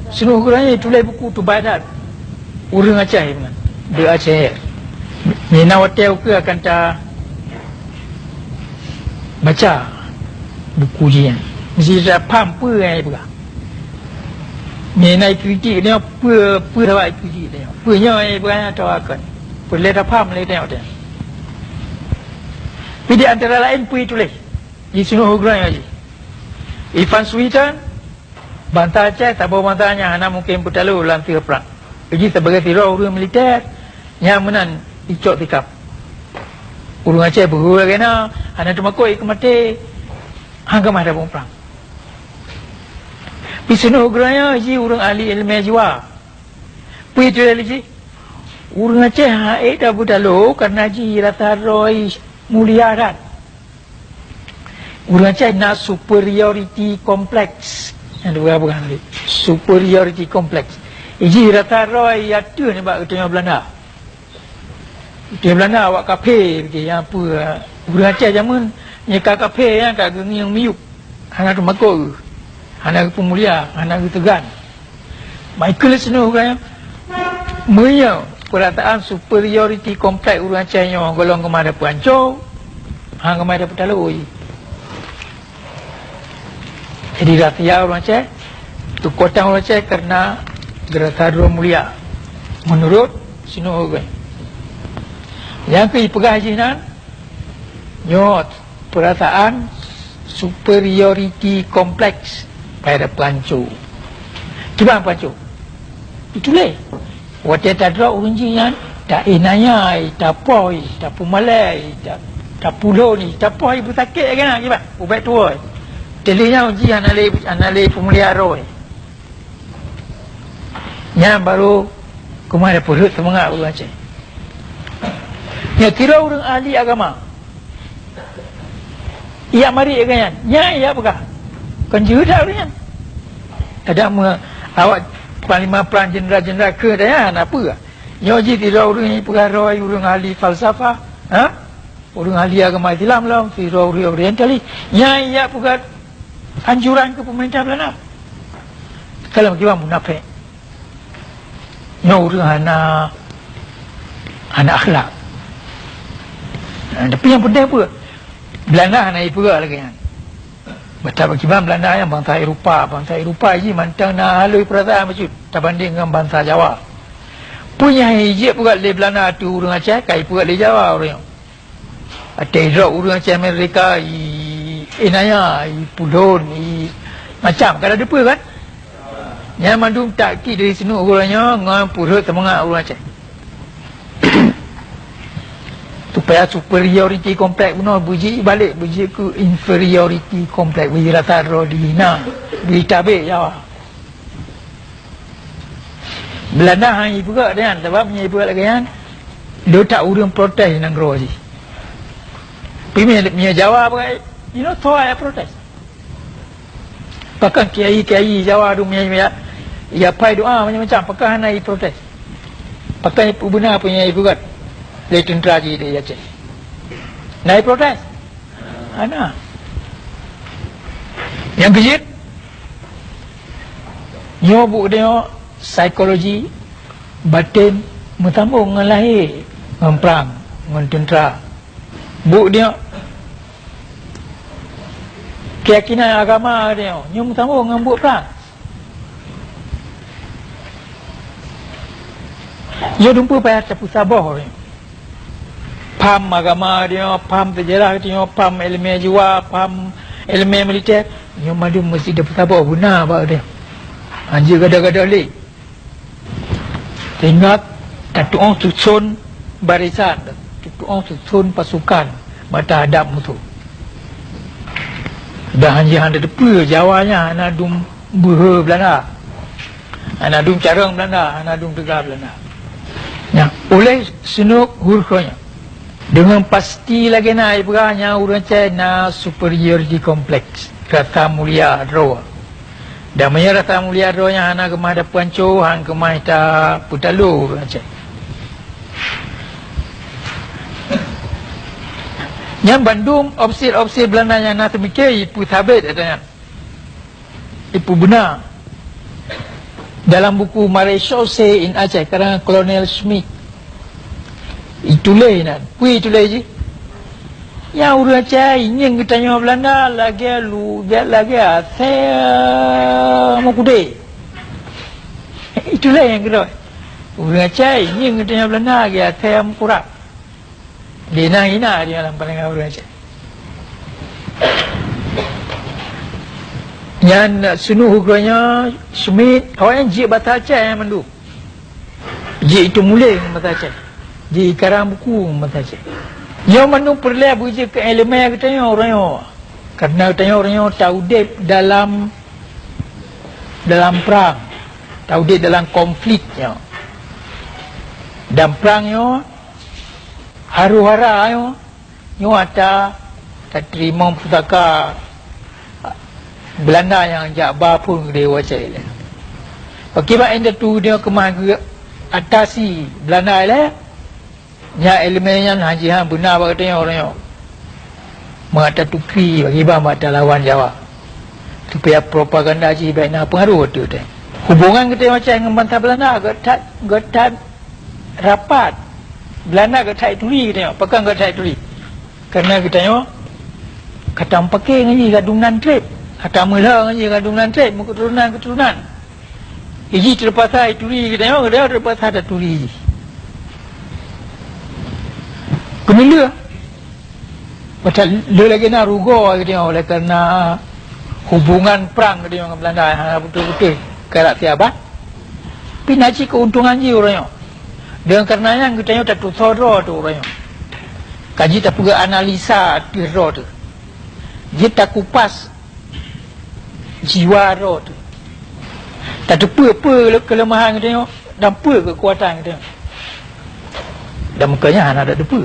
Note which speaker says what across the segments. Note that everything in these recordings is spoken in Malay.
Speaker 1: Seluruh kurangnya tulis buku tu badat urang Aceh kan. Dia Aceh. Mina hotel ke akan ta baca buku dia. Mesti dah faham apa yang dia. Mina kritik dia apa dapat kritik dia. Apa nya yang tahu akan. Boleh dah faham boleh tengok dia. Jadi antara lain pui tulis di seluruh kurang aja. Ivan Suitan bantah Aceh tak bawa bantahnya hana mungkin bertalu lantir perang. Jadi sebagai tirau urang militer yang menan icok tikap. Urang Aceh berhura kena hana tu makoi ke mati hangga mah ada perang. Pisunu geraya ji urang ahli ilmu jiwa. Pui tu lagi. Urang Aceh haid dah bertalu karena ji rata roi mulia kan. Urang Aceh nak superiority complex. Yang dua bukan ni. Superiority complex. Iji rata roi ada ni bak ketanya Belanda. Dia Belanda awak kafe yang apa urang Aceh zaman nyeka kafe yang kat gengi yang miuk. Hana tu makoi. Hana tu mulia, hana tu tegan. Michael Snow kan mulia perataan superiority complex urang Aceh yang golong kemana Puancau hang kemana Petalui. Jadi ratia urang Aceh tu kota urang Aceh kerana Gerataro mulia menurut Snow kan. Yang ke pegah hajinan nyot perataan superiority complex pada Puancau. Gimana Puancau? Itulah waktu tadra urunjian tak inayai, tak poi, tak pumalai, tak pulau ni, tak poi ibu sakit kan gimana? Ubat tua. Telinya uji anale pemulia roh. Yang baru kemana perut semangat urang Aceh. Ya kira orang ahli agama. Ia mari kan? Ya ia apa? Kan juda orang. Ada awak panglima perang jenderal-jenderal ke dah apa? Nyoji tidak orang ni perkara orang ahli falsafah, ha? Orang ahli agama Islam lah, orang orientalis. Ya ia bukan anjuran ke pemerintah Belanda. Kalau kita munafik. Nyo orang anak akhlak. Tapi yang penting apa? Belanda hana ipu lagi kan. Betapa kiban Belanda yang bangsa Eropah ini mantang nak halui perasaan macam tak banding dengan bangsa Jawa. Punya hijab pula di Belanda tu urang Aceh, kai pula di Jawa orang. Ada Iraq urang Aceh Amerika, Inaya, Pulon, macam kada ada apa kan? Yang mandum takkid dari sini orangnya ngan purut temangat urang Aceh. Supaya superiority complex benar buji balik buji ke inferiority complex buji rata rodina buji tabik Jawa. Belanda hang ibu juga kan sebab punya ibu lagi kan dia tak urang protes nang gro ji. Punya Jawa apa you know toy protes. Bahkan kiai Jawa tu punya ya pai doa macam-macam pakai hanai protes. Pakai benar punya ibu kan. Dari tentera je dia Aceh. Naik protes. Ana. Yang kejit. Nyobuk dia psikologi batin mentambung dengan lahir. Dengan perang. Dengan tentera. Buk dia keyakinan agama dia. Nyobuk mentambung dengan buk perang. Dia jumpa payah capu sabah dia. Paham agama dia, paham sejarah dia, paham ilmu jiwa, paham ilmu militer. Dia madu mesti dapat apa guna apa dia. Anjir gada-gada leh. Ingat tatuang susun barisan, tatuang susun pasukan mata hadap musuh. Dah anjir handa depa Jawanya anak dum buha Belanda. Anak dum carang Belanda, anak dum tegar Belanda. Ya, oleh senuk hurufnya. Dengan pasti lagi nak ibrahnya urang Aceh na superiority complex rata mulia roh. Dan punya rata mulia roh yang anak kemah ada Puancau hang kemah ta Putalu urang Aceh. Yang Bandung opsir Belanda yang nak temikir ipu sabit katanya. Ipu benar. dalam buku Marechaussee in Aceh karangan Colonel Smith itulah nan kui itulah je yang orang Aceh ingin ketanya Belanda lagi lu dia lagi saya mau kude itulah yang kedua orang Aceh ingin ketanya Belanda lagi saya mau kurang dia hina dia dalam pandangan orang Aceh yang sunuh hukumnya Smith awak yang jik Bata Aceh yang mandu jik itu mulai Bata Aceh jik karang buku Bata Aceh yang mandu perlu buji ke elemen katanya orang yang karena katanya orang yang tahu dia dalam perang tahu dia dalam konfliknya dan perangnya haru-hara yang ada tak terima putaka Belanda yang Jakbar pun dia wajah dia. Bagaimana anda tu dia kemana atasi Belanda dia? Ya elemennya hajihan benar katanya orang yang mengata tukri bagaimana mata lawan Jawa. Supaya propaganda haji baiknya pengaruh tu dia. Hubungan kita macam dengan bantah Belanda getat rapat. Belanda getat tuli katanya. Pegang getat tuli. Karena katanya kata pakai ngaji gadungan trip. Kata mula ngaji gadungan trip muka keturunan. Iji terlepas tuli katanya dia terlepas ada tuli. Kemila. Macam dia lagi nak rugo katanya oleh kerana hubungan perang katanya dengan Belanda betul-betul kerak tiaba. Tapi nak keuntungan je orangnya. Dengan karenanya katanya tak tusoro tu orangnya. Kaji tak pergi analisa tiro tu. Dia tak kupas jiwa roh tu. Tak ada apa kelemahan kita dan apa kekuatan kita. Dan makanya anak ada apa.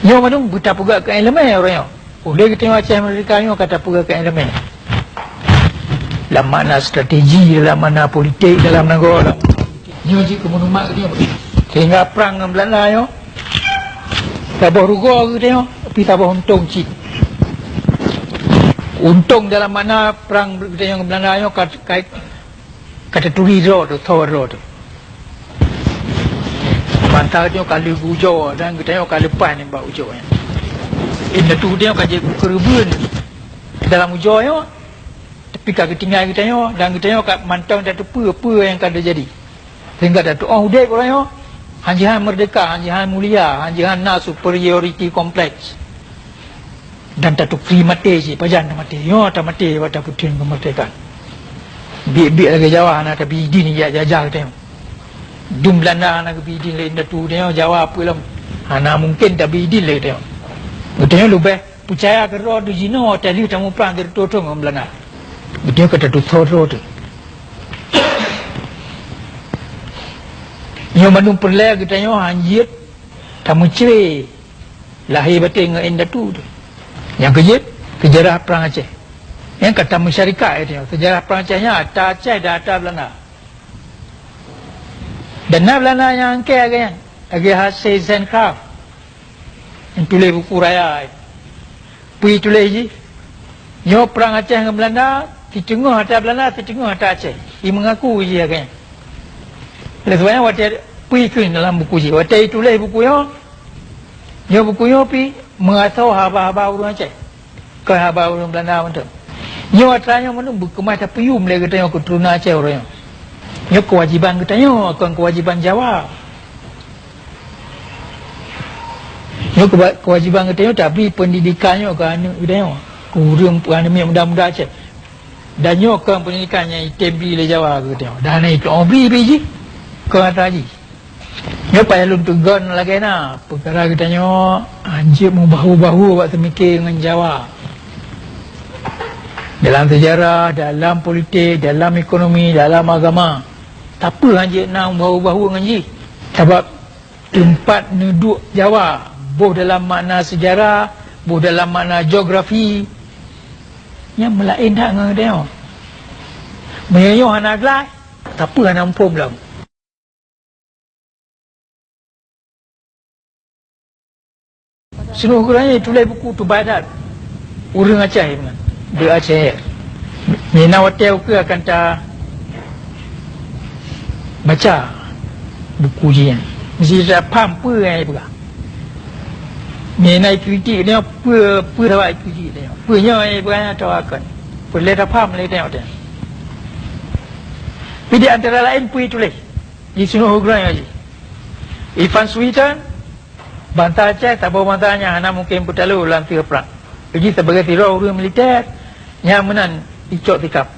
Speaker 1: Yang mana kita pergi ke elemen orangnya. Boleh kita macam mereka ni kata pergi ke elemen. Dalam mana strategi, dalam mana politik, dalam negara. Ini jika menumak dia. Sehingga perang dengan Belanda yo. Tabah rugo kita tapi tabah untung cik. Untung dalam mana perang kita yang Belanda yo kata turi ro tu thor ro tu. Mantau dia kali gujo dan kita yo kali pan yang bau ujo ya. Ini tu dia kaji kerubun dalam ujo yo. Tapi kalau tinggal kita yo dan kita yo kat mantau tak apa yang kada jadi. Sehingga dah tu udah orang yo hanjihan merdeka, hanjihan mulia, hanjihan na superiority complex. Dan tak tu free mati je, pajan mati. Yo tak mati pada putin kemerdekaan. Bi lagi Jawa nak bidi ni jajah tengok. Dum Belanda nak bidi lain dah tu dia Jawa apa lah. Ana mungkin tak bidi lagi tengok. Betulnya lebih percaya ke roh tu jino tadi tamu perang dari totong dengan Belanda. Dia kata tu roh tu. Yang mana perlu kita yo anjir tamu ceri lahir batin dengan indah tu. Yang kejip sejarah perang Aceh. Yang kata masyarakat itu sejarah perang Acehnya ada Aceh dah ada Belanda. Dan Belanda yang angkat kan lagi hasil Zencraft yang tulis buku raya. Pergi tulis je. Yo perang Aceh dengan Belanda, di tengah ada Belanda, di tengah ada Aceh. Dia mengaku je kan. Oleh sebabnya waktu pergi ke dalam buku je. Waktu itu tulis buku yo buku yo pi mengasau haba-haba orang Aceh. Ke haba orang Belanda macam. Yo atanya mana berkemas tapi you mulai katanya keturunan Aceh orang yo. Yo kewajiban katanya bukan kewajiban Jawa. Yo kewajiban katanya tapi pendidikannya ke anu katanya. Kurang anu muda-muda Aceh. Dan yo ke pendidikannya itembi le Jawa katanya. Dan itu obri biji. Kau kata haji dia payah lu tugon lagi nak perkara katanya anjir mau bahu-bahu buat semikir dengan Jawa dalam sejarah, dalam politik, dalam ekonomi, dalam agama tak apa anjir nak bahu-bahu dengan ji sebab tempat duduk Jawa boh dalam makna sejarah, boh dalam makna geografi yang melain tak dengan dia menyanyi anak gelai tak apa anak empom lah. Seluruh kurangnya tulis buku tu badat orang Aceh mana dia Aceh ni nak hotel ke akan tak baca buku ujian mesti dah faham apa yang dia pegang mengenai kritik dia apa dapat kritik dia apa yang dia tahu akan boleh dah faham boleh tengok dia tapi di antara lain pun tulis di Sunuh Hugran lagi Irfan Suhitan bantah Aceh tak bawa bantahnya anak mungkin bertalu lantir perang jadi sebagai tirau urang militer yang menan icok tikap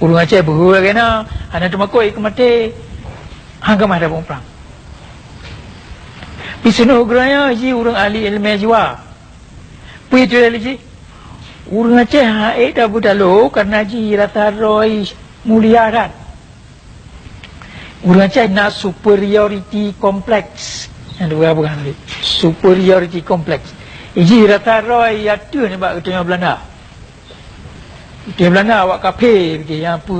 Speaker 1: urang Aceh berhura kena anak temakoi kemati hangga mah ada perang di Sunuh Hugran ji urang ahli ilmu jiwa pui tu lagi urang Aceh haid dah bertalu karena ji rata roi mulia kan urang Aceh nak superiority complex yang dua bukan ni superiority complex iji rata roy ada ni bak ketengah Belanda dia Belanda awak kafe begitu yang apa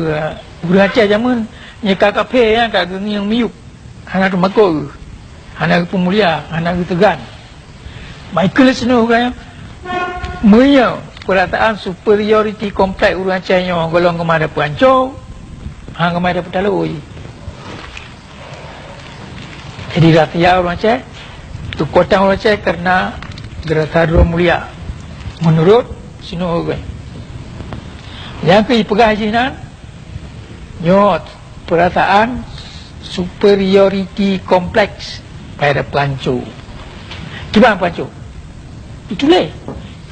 Speaker 1: urang Aceh zaman nyeka kafe yang kat geng yang miuk anak tu makor anak pemulia anak tegan Michael Snow kan punya perataan superiority complex urang Aceh yang golong kemana Puancau hang kemana Petalui jadi rakyat orang Aceh tu kota orang Aceh kerana Gerakan Mulia menurut Sunuh Hugran yang ke pegah hajinan nyot perataan superiority complex pada Pelancu gimana Pelancu itulah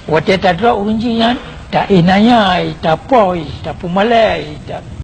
Speaker 1: waktu tak ada urunjian tak inayai tak poi tak pumalai tak